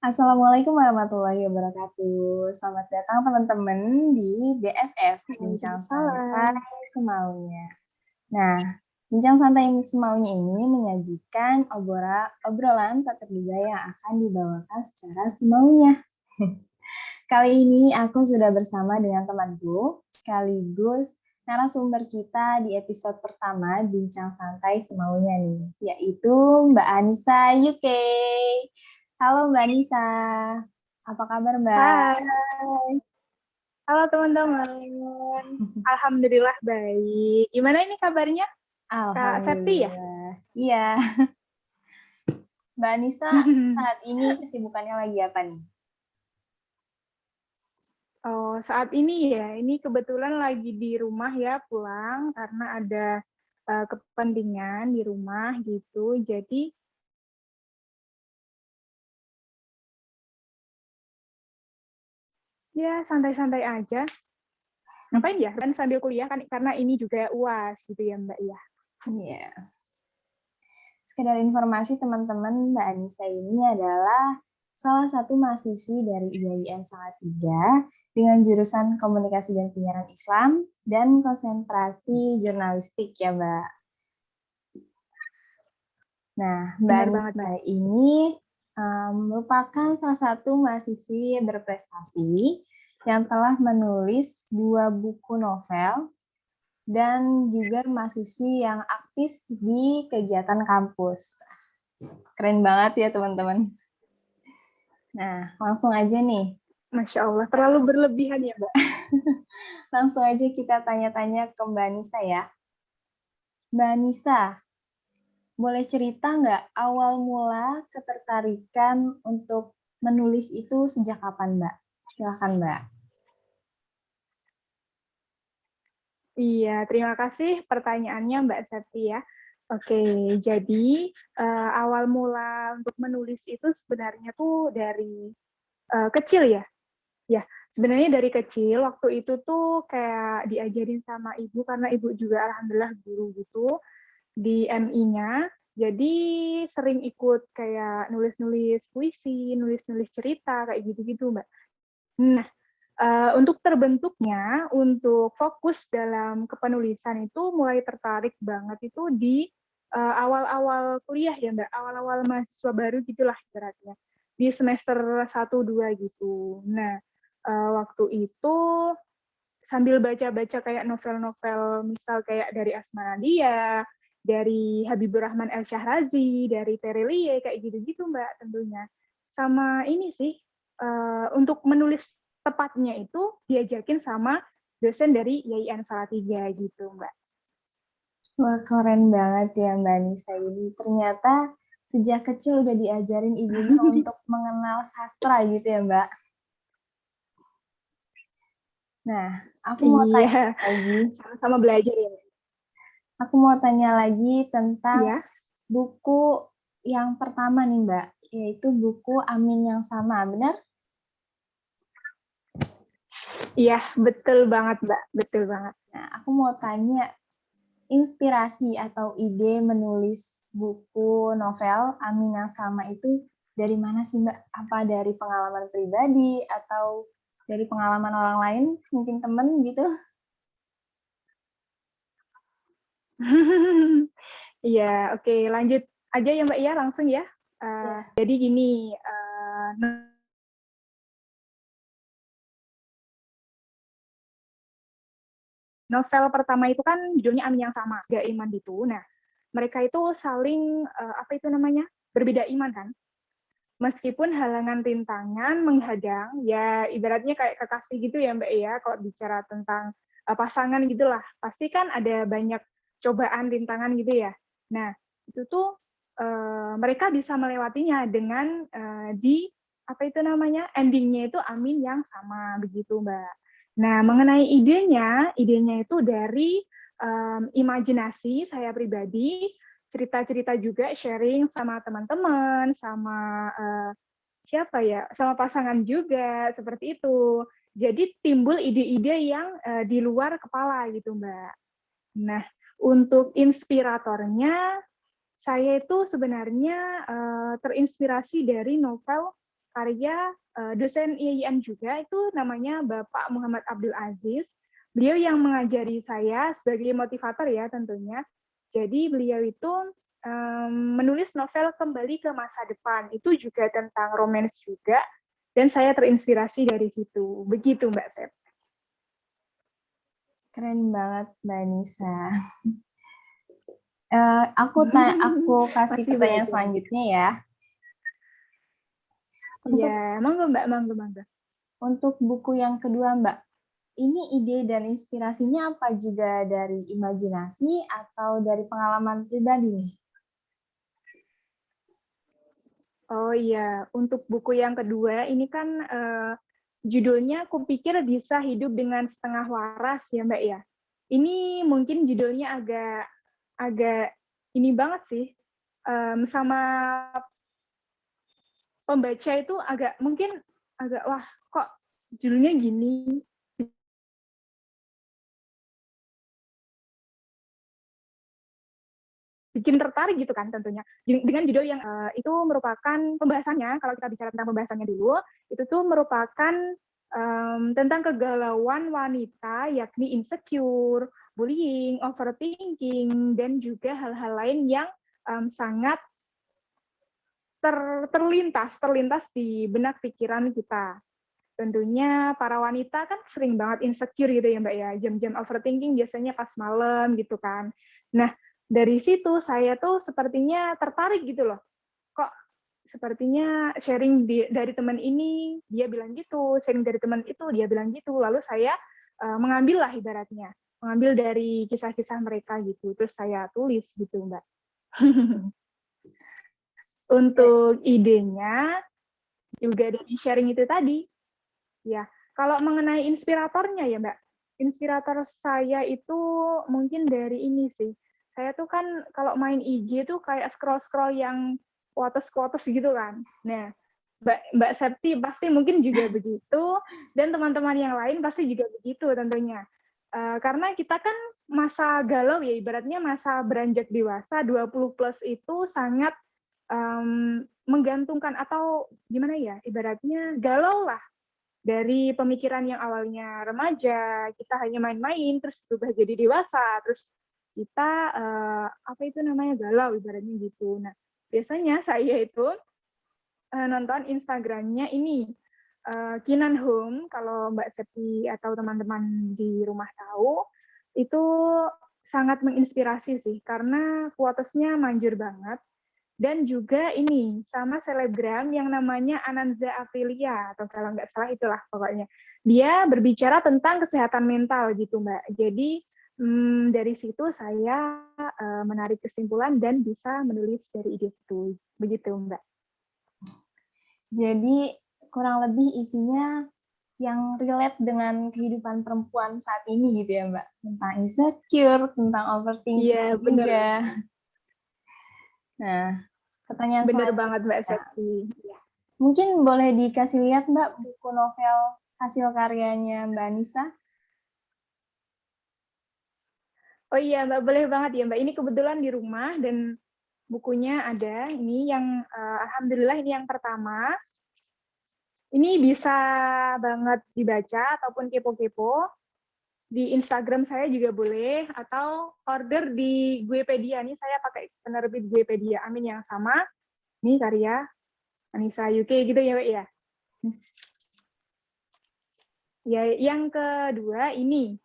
Assalamualaikum warahmatullahi wabarakatuh. Selamat datang teman-teman di BSS, Bincang Santai Waalaikumsalam. Semaunya. Nah, Bincang Santai Semaunya ini menyajikan obrolan tak terduga yang akan dibawakan secara semaunya. Kali ini aku sudah bersama dengan temanku, sekaligus narasumber kita di episode pertama Bincang Santai Semaunya nih, yaitu Mbak Anissa UK. Halo Mbak Anissa, apa kabar Mbak? Hai, halo teman-teman. Alhamdulillah baik. Gimana ini kabarnya, Kak Septi ya? Alhamdulillah. Iya, Mbak Anissa saat ini kesibukannya lagi apa nih? Oh, saat ini ya, ini kebetulan lagi di rumah ya, pulang karena ada kepentingan di rumah gitu. Jadi ya santai-santai aja. Ngapain ya? Kan sambil kuliah kan karena ini juga UAS gitu ya, Mbak ya. Iya. Sekedar informasi teman-teman, Mbak Anissa ini adalah salah satu mahasiswi dari IAIN Salatiga dengan jurusan Komunikasi dan Penyiaran Islam dan konsentrasi jurnalistik ya, Mbak. Nah, Mbak Benar banget, Anissa Mbak. ini merupakan salah satu mahasiswi berprestasi yang telah menulis 2 buku novel dan juga mahasiswi yang aktif di kegiatan kampus. Keren banget ya teman-teman. Nah, langsung aja nih. Masya Allah, terlalu berlebihan ya, Mbak. Langsung aja kita tanya-tanya ke Mbak Anissa ya. Mbak Anissa, boleh cerita nggak awal mula ketertarikan untuk menulis itu sejak kapan, Mbak? Silakan, Mbak. Iya, terima kasih pertanyaannya Mbak Septi ya. Oke, jadi awal mula untuk menulis itu sebenarnya tuh dari kecil ya. Ya, sebenarnya dari kecil waktu itu tuh kayak diajarin sama ibu karena ibu juga alhamdulillah guru gitu di MI-nya. Jadi sering ikut kayak nulis-nulis puisi, nulis-nulis cerita kayak gitu-gitu, Mbak. Nah, untuk terbentuknya, untuk fokus dalam kepenulisan itu mulai tertarik banget itu di awal-awal kuliah ya Mbak, awal-awal mahasiswa baru gitulah ibaratnya, di semester 1-2 gitu. Nah, waktu itu sambil baca-baca kayak novel-novel, misal kayak dari Asma Nadia, dari Habibur Rahman El-Syahrazi, dari Terelie, kayak gitu-gitu Mbak tentunya. Sama ini sih, untuk menulis tepatnya itu diajakin sama dosen dari YIN Salatiga gitu Mbak. Wah, keren banget ya Mbak Anissa ini. Ternyata sejak kecil udah diajarin ibunya untuk mengenal sastra gitu ya, Mbak. Nah, aku mau Iya, tanya lagi. sama-sama belajar ya Mbak. Aku mau tanya lagi tentang Iya, buku yang pertama nih, Mbak, yaitu buku Amin yang Sama, benar? iya betul banget Mbak, betul banget. Nah, aku mau tanya inspirasi atau ide menulis buku novel Amin yang Sama itu dari mana sih, Mbak? Apa dari pengalaman pribadi atau dari pengalaman orang lain, mungkin temen gitu? Iya, oke, lanjut aja ya Mbak ya, langsung ya. Ya. Jadi gini, novel pertama itu kan judulnya Amin yang Sama, Tiga Iman gitu. Nah, mereka itu saling apa itu namanya, berbeda iman kan. Meskipun halangan rintangan menghadang, ya ibaratnya kayak kekasih gitu ya Mbak ya, kalau bicara tentang pasangan gitulah, pasti kan ada banyak cobaan rintangan gitu ya. Nah, itu tuh mereka bisa melewatinya dengan di apa itu namanya, endingnya itu Amin yang Sama begitu Mbak. Nah, mengenai idenya itu dari imajinasi saya pribadi, cerita-cerita juga sharing sama teman-teman, sama siapa ya, sama pasangan juga seperti itu. Jadi timbul ide-ide yang di luar kepala gitu Mbak. Nah, untuk inspiratornya saya itu sebenarnya terinspirasi dari novel karya dosen IAIN juga, itu namanya Bapak Muhammad Abdul Aziz. Beliau yang mengajari saya sebagai motivator ya tentunya. Jadi beliau itu menulis novel Kembali ke Masa Depan. Itu juga tentang romance juga. Dan saya terinspirasi dari situ. Begitu Mbak Sep. Keren banget Mbak Nisa. Aku kasih pertanyaan selanjutnya ya. Iya, monggo Mbak, monggo. Untuk buku yang kedua Mbak, ini ide dan inspirasinya apa juga dari imajinasi atau dari pengalaman pribadi nih? Oh iya, untuk buku yang kedua ini kan judulnya aku pikir bisa hidup dengan setengah waras ya Mbak ya. Ini mungkin judulnya agak ini banget sih, sama pembaca itu mungkin agak wah kok judulnya gini. Bikin tertarik gitu kan tentunya. Dengan judul yang itu merupakan pembahasannya, kalau kita bicara tentang pembahasannya dulu, itu tuh merupakan tentang kegalauan wanita, yakni insecure, bullying, overthinking, dan juga hal-hal lain yang sangat terlintas di benak pikiran kita. Tentunya para wanita kan sering banget insecure gitu ya Mbak ya, jam-jam overthinking biasanya pas malam gitu kan. Nah, dari situ saya tuh sepertinya tertarik gitu loh. Kok sepertinya sharing dari teman ini, dia bilang gitu, sharing dari teman itu, dia bilang gitu. Lalu saya mengambil lah ibaratnya, mengambil dari kisah-kisah mereka gitu. Terus saya tulis gitu Mbak. Untuk idenya juga dari sharing itu tadi. Ya, kalau mengenai inspiratornya ya Mbak, inspirator saya itu mungkin dari ini sih. Saya tuh kan kalau main IG tuh kayak scroll-scroll yang quotes-quotes gitu kan. Nah, Mbak Septi pasti mungkin juga begitu, dan teman-teman yang lain pasti juga begitu tentunya. Karena kita kan masa galau ya, ibaratnya masa beranjak dewasa, 20 plus itu sangat menggantungkan atau gimana ya, ibaratnya galau lah. Dari pemikiran yang awalnya remaja, kita hanya main-main, terus berubah jadi dewasa, terus kita apa itu namanya galau ibaratnya gitu. Nah, biasanya saya itu nonton Instagramnya ini Kinan Home, kalau Mbak Septi atau teman-teman di rumah tahu, itu sangat menginspirasi sih, karena quotesnya manjur banget. Dan juga ini sama selebgram yang namanya Ananza Aprilia, atau kalau nggak salah itulah pokoknya. Dia berbicara tentang kesehatan mental gitu Mbak. Jadi dari situ saya menarik kesimpulan dan bisa menulis dari ide itu. Begitu Mbak. Jadi kurang lebih isinya yang relate dengan kehidupan perempuan saat ini gitu ya Mbak. Tentang insecure, tentang overthinking juga. Nah, pertanyaan bener selanjutnya. Banget Mbak Septi. Ya. Mungkin boleh dikasih lihat Mbak buku novel hasil karyanya Mbak Anissa? Oh iya Mbak, boleh banget ya Mbak. Ini kebetulan di rumah dan bukunya ada. Ini yang alhamdulillah ini yang pertama. Ini bisa banget dibaca ataupun kepo-kepo. Di Instagram saya juga boleh, atau order di Guepedia. Ini saya pakai penerbit Guepedia. Amin yang sama. Ini karya Anissa UK gitu ya Mbak ya. Ya, yang kedua ini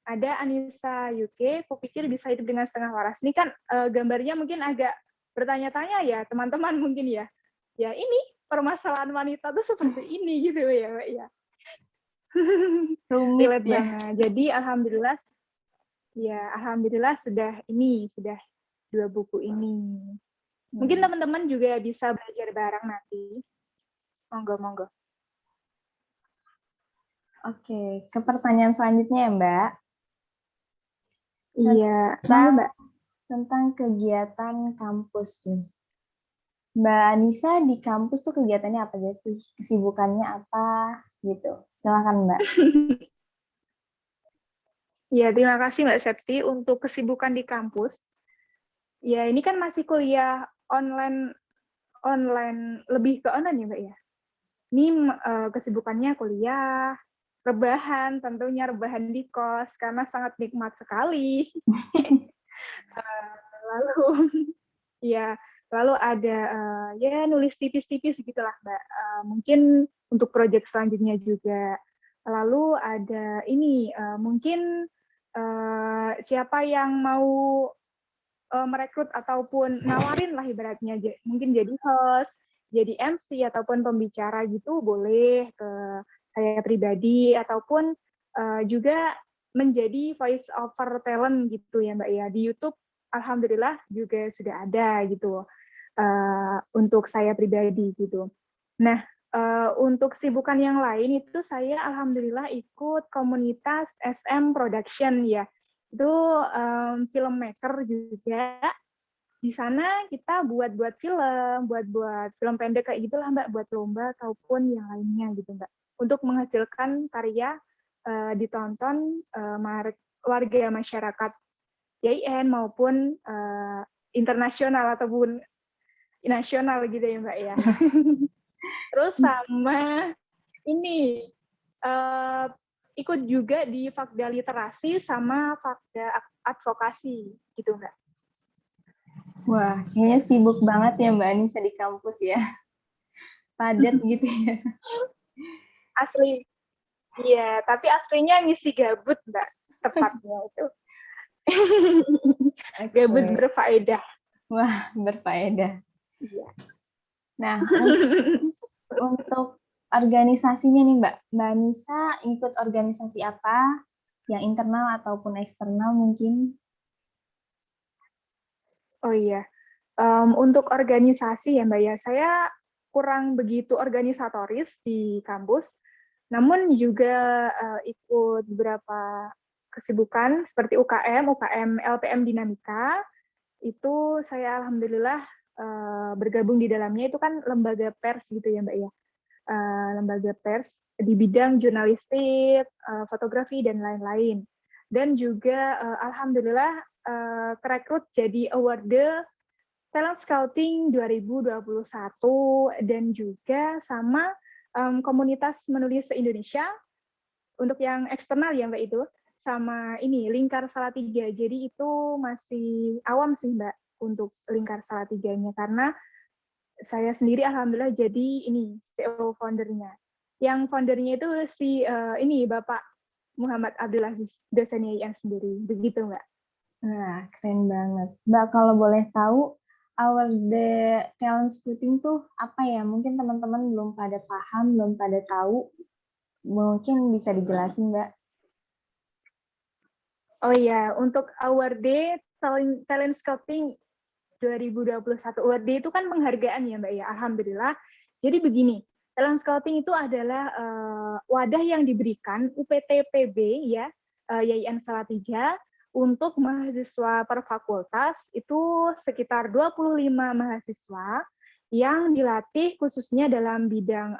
ada Anissa UK, kupikir bisa hidup dengan setengah waras. Ini kan gambarnya mungkin agak bertanya-tanya ya teman-teman mungkin ya. Ya ini permasalahan wanita tuh seperti ini gitu ya Mbak ya. Rumit Relate ya. banget. Jadi alhamdulillah sudah 2 buku ini. Mungkin teman-teman juga bisa belajar bareng nanti. Monggo. Oke, ke pertanyaan selanjutnya ya Mbak. Iya, monggo Mbak. Tentang kegiatan kampus nih. Mbak Anissa di kampus tuh kegiatannya apa aja sih? Kesibukannya apa gitu? Silakan Mbak. Ya, terima kasih Mbak Septi untuk kesibukan di kampus. Ya, ini kan masih kuliah online online, lebih ke online ya Mbak ya. Ini kesibukannya kuliah, rebahan, tentunya rebahan di kos, karena sangat nikmat sekali. Lalu ya, lalu ada ya nulis tipis-tipis gitulah Mbak. Mungkin untuk proyek selanjutnya juga. Lalu ada ini mungkin siapa yang mau merekrut ataupun nawarin lah ibaratnya, mungkin jadi host, jadi MC ataupun pembicara gitu boleh ke saya pribadi, ataupun juga menjadi voice over talent gitu ya Mbak ya. Di YouTube alhamdulillah juga sudah ada gitu untuk saya pribadi gitu. Nah, untuk sibukan yang lain itu saya alhamdulillah ikut komunitas SM Production ya. Itu filmmaker juga. Di sana kita buat film, buat film pendek kayak gitulah Mbak, buat lomba ataupun yang lainnya gitu Mbak. Untuk menghasilkan karya ditonton warga masyarakat YIN maupun internasional ataupun nasional gitu ya Mbak ya. Terus sama ini ikut juga di Fakda Literasi sama Fakda Advokasi gitu Mbak. Wah, kayaknya sibuk banget ya Mbak Anissa di kampus ya. Padat gitu ya. Asli. Iya, tapi aslinya ngisi gabut Mbak, tepatnya itu. Gabut berfaedah. Wah, berfaedah. Iya. Nah, untuk organisasinya nih Mbak Anissa ikut organisasi apa? Yang internal ataupun eksternal mungkin? Oh iya, untuk organisasi ya Mbak ya, saya kurang begitu organisatoris di kampus, namun juga ikut beberapa kesibukan seperti UKM LPM Dinamika, itu saya alhamdulillah bergabung di dalamnya, itu kan lembaga pers gitu ya Mbak ya, lembaga pers di bidang jurnalistik, fotografi, dan lain-lain. Dan juga alhamdulillah kerekrut jadi award Talent Scouting 2021 dan juga sama komunitas menulis se-Indonesia untuk yang eksternal ya Mbak itu, sama ini Lingkar Salatiga. Jadi itu masih awam sih Mbak untuk Lingkar Salatiganya, karena saya sendiri alhamdulillah jadi ini CEO foundernya. Yang foundernya itu si ini Bapak Muhammad Abdul Aziz, dosen YIN sendiri. Begitu Mbak. Nah, keren banget. Mbak, kalau boleh tahu, the talent scouting tuh apa ya? Mungkin teman-teman belum pada paham, belum pada tahu. Mungkin bisa dijelasin, Mbak. Oh iya, untuk Award Day Talent Scouting 2021. Award Day itu kan penghargaan ya Mbak ya, alhamdulillah. Jadi begini, Talent Scouting itu adalah wadah yang diberikan UPT-PB ya, YIN Salatiga, untuk mahasiswa per fakultas, itu sekitar 25 mahasiswa yang dilatih khususnya dalam bidang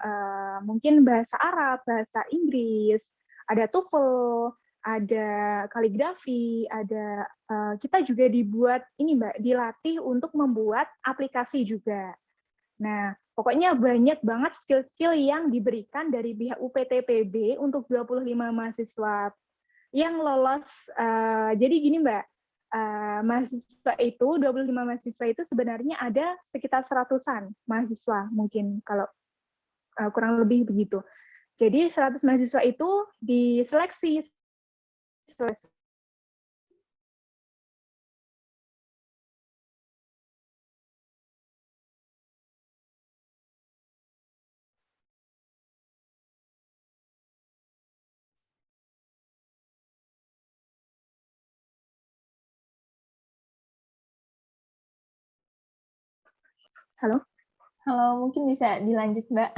mungkin bahasa Arab, bahasa Inggris, ada TOEFL, ada kaligrafi, ada kita juga dibuat ini Mbak, dilatih untuk membuat aplikasi juga. Nah, pokoknya banyak banget skill-skill yang diberikan dari pihak UPT-PB untuk 25 mahasiswa yang lolos. Jadi gini Mbak, mahasiswa itu, 25 mahasiswa itu sebenarnya ada sekitar 100-an mahasiswa mungkin kalau kurang lebih begitu. Jadi 100 mahasiswa itu diseleksi. Halo? Halo, mungkin bisa dilanjut, Mbak.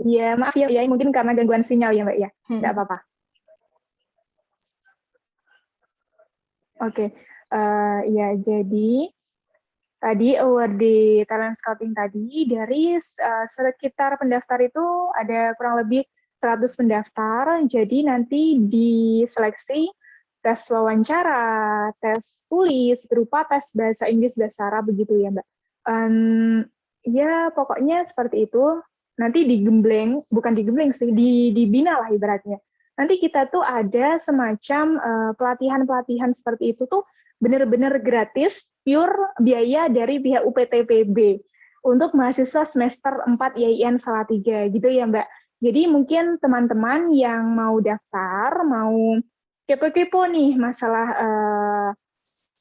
Iya, maaf ya, mungkin karena gangguan sinyal ya Mbak ya. Nggak apa-apa. Oke, ya jadi Tadi award di talent scouting tadi, dari sekitar pendaftar itu ada kurang lebih 100 pendaftar, jadi nanti diseleksi tes wawancara, tes tulis, berupa tes bahasa Inggris, bahasa Arab, begitu ya Mbak. Ya pokoknya seperti itu, nanti digembleng, bukan digembleng sih, dibina lah ibaratnya. Nanti kita tuh ada semacam pelatihan-pelatihan seperti itu tuh benar-benar gratis, pure biaya dari pihak UPTPB untuk mahasiswa semester 4 IAIN Salatiga gitu ya Mbak. Jadi mungkin teman-teman yang mau daftar, mau kepo-kepo nih masalah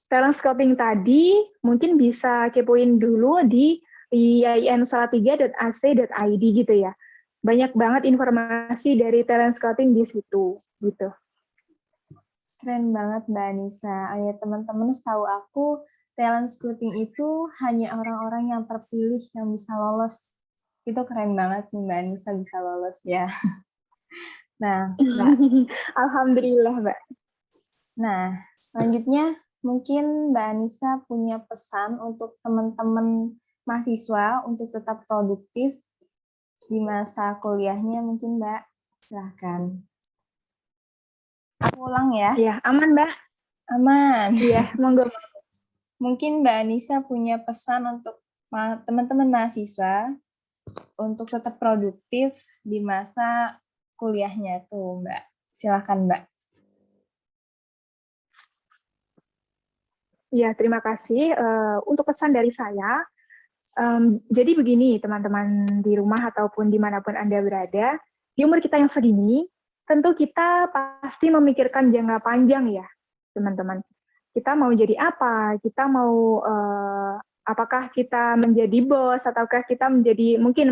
talent scouting tadi, mungkin bisa kepoin dulu di iainssalatiga.ac.id gitu ya. Banyak banget informasi dari talent scouting di situ gitu. Keren banget Mbak Anissa. Oh ya teman-teman, setahu aku talent scouting itu hanya orang-orang yang terpilih yang bisa lolos. Itu keren banget sih Mbak Anissa bisa lolos ya. Nah, Mbak. Alhamdulillah Mbak. Nah, selanjutnya mungkin Mbak Anissa punya pesan untuk teman-teman mahasiswa untuk tetap produktif di masa kuliahnya mungkin Mbak. Silahkan. Aku ulang ya. Iya, aman Mbak. Aman. Iya, monggo. Mungkin Mbak Anissa punya pesan untuk teman-teman mahasiswa untuk tetap produktif di masa kuliahnya tuh Mbak. Silahkan Mbak. Ya, terima kasih. Untuk pesan dari saya, jadi begini teman-teman di rumah ataupun dimanapun Anda berada, di umur kita yang segini, tentu kita pasti memikirkan jangka panjang ya, teman-teman. Kita mau jadi apa? Kita mau, apakah kita menjadi bos, ataukah kita menjadi, mungkin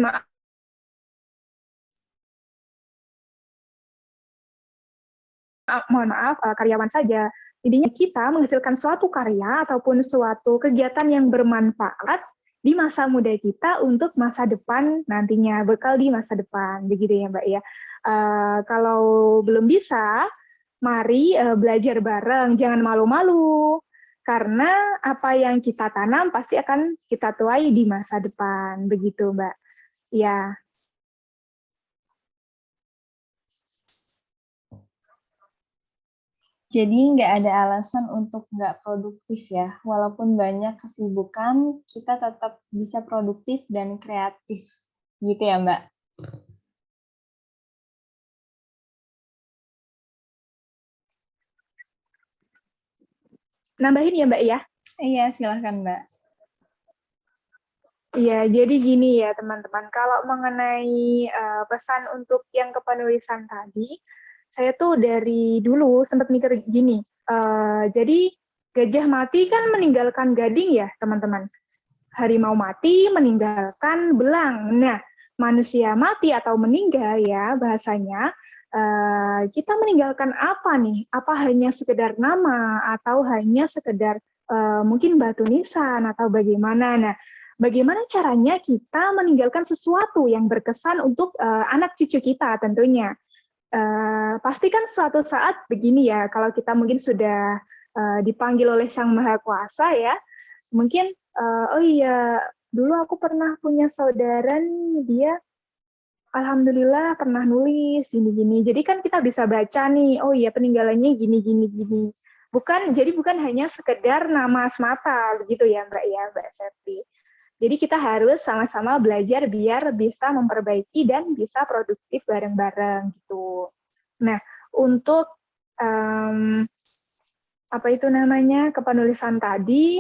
mohon maaf, karyawan saja. Intinya kita menghasilkan suatu karya ataupun suatu kegiatan yang bermanfaat di masa muda kita untuk masa depan nantinya, bekal di masa depan, begitu ya Mbak ya. Kalau belum bisa, mari belajar bareng, jangan malu-malu. Karena apa yang kita tanam pasti akan kita tuai di masa depan, begitu Mbak. Ya. Jadi nggak ada alasan untuk nggak produktif ya. Walaupun banyak kesibukan, kita tetap bisa produktif dan kreatif. Gitu ya Mbak? Nambahin ya Mbak ya? Iya, silahkan Mbak. Iya, jadi gini ya teman-teman, kalau mengenai pesan untuk yang kepenulisan tadi, saya tuh dari dulu sempat mikir gini, jadi gajah mati kan meninggalkan gading ya teman-teman, harimau mati meninggalkan belang. Nah, manusia mati atau meninggal ya bahasanya, kita meninggalkan apa nih? Apa hanya sekedar nama atau hanya sekedar mungkin batu nisan atau bagaimana? Nah, bagaimana caranya kita meninggalkan sesuatu yang berkesan untuk anak cucu kita tentunya. Pasti kan suatu saat begini ya, kalau kita mungkin sudah dipanggil oleh Sang Maha Kuasa ya, mungkin oh iya, dulu aku pernah punya saudara nih, dia alhamdulillah pernah nulis gini-gini. Jadi kan kita bisa baca nih, oh iya peninggalannya gini-gini gini. Jadi bukan hanya sekedar nama semata begitu ya Mbak ya, Mbak Septi. Jadi kita harus sama-sama belajar biar bisa memperbaiki dan bisa produktif bareng-bareng gitu. Nah, untuk apa itu namanya kepenulisan tadi,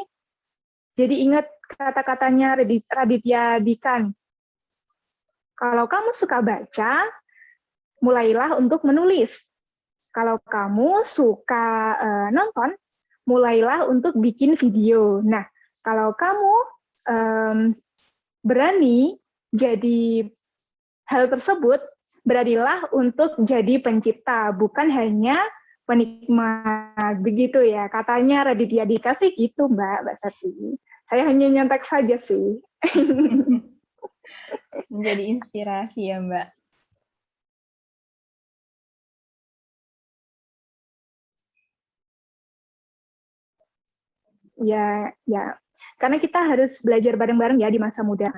jadi ingat kata-katanya Raditya Dika. Kalau kamu suka baca, mulailah untuk menulis. Kalau kamu suka nonton, mulailah untuk bikin video. Nah, kalau kamu berani jadi hal tersebut, beranilah untuk jadi pencipta, bukan hanya penikmat. Begitu ya, katanya Raditya Dika sih gitu, Mbak Sati. Saya hanya nyontek saja sih. Menjadi inspirasi ya Mbak. Ya, ya. Karena kita harus belajar bareng-bareng ya di masa muda.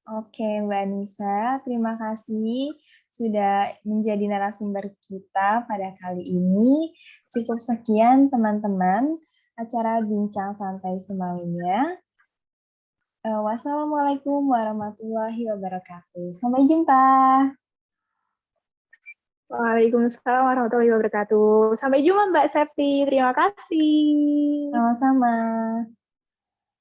Oke, Mbak Nisa, terima kasih sudah menjadi narasumber kita pada kali ini. Cukup sekian teman-teman acara Bincang Santai Semaunya. Wassalamualaikum warahmatullahi wabarakatuh. Sampai jumpa. Waalaikumsalam warahmatullahi wabarakatuh. Sampai jumpa Mbak Septi. Terima kasih. Sama-sama.